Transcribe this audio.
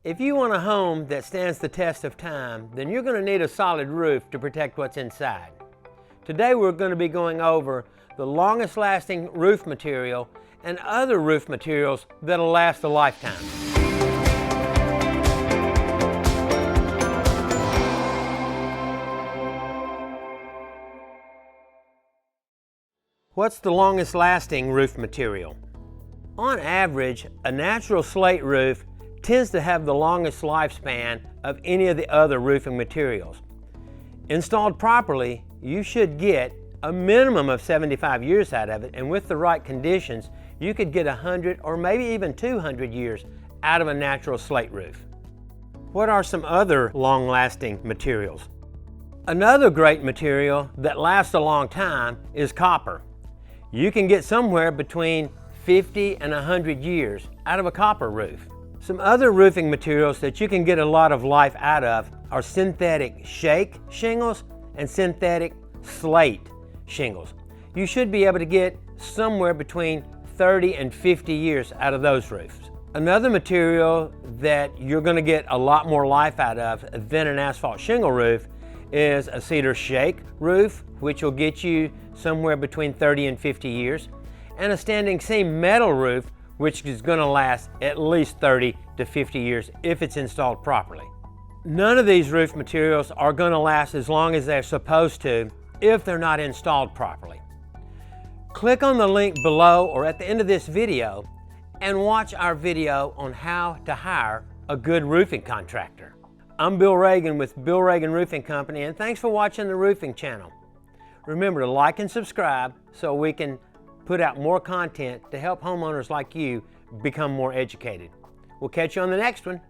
If you want a home that stands the test of time, then you're going to need a solid roof to protect what's inside. Today we're going to be going over the longest lasting roof material and other roof materials that'll last a lifetime. What's the longest lasting roof material? On average, a natural slate roof tends to have the longest lifespan of any of the other roofing materials. Installed properly, you should get a minimum of 75 years out of it, and with the right conditions, you could get 100 or maybe even 200 years out of a natural slate roof. What are some other long-lasting materials? Another great material that lasts a long time is copper. You can get somewhere between 50 and 100 years out of a copper roof. Some other roofing materials that you can get a lot of life out of are synthetic shake shingles and synthetic slate shingles. You should be able to get somewhere between 30 and 50 years out of those roofs. Another material that you're going to get a lot more life out of than an asphalt shingle roof is a cedar shake roof, which will get you somewhere between 30 and 50 years, and a standing seam metal roof, which is going to last at least 30 to 50 years if it's installed properly. None of these roof materials are going to last as long as they're supposed to if they're not installed properly. Click on the link below or at the end of this video and watch our video on how to hire a good roofing contractor. I'm Bill Ragan with Bill Ragan Roofing Company, and thanks for watching the Roofing Channel. Remember to like and subscribe so we can put out more content to help homeowners like you become more educated. We'll catch you on the next one.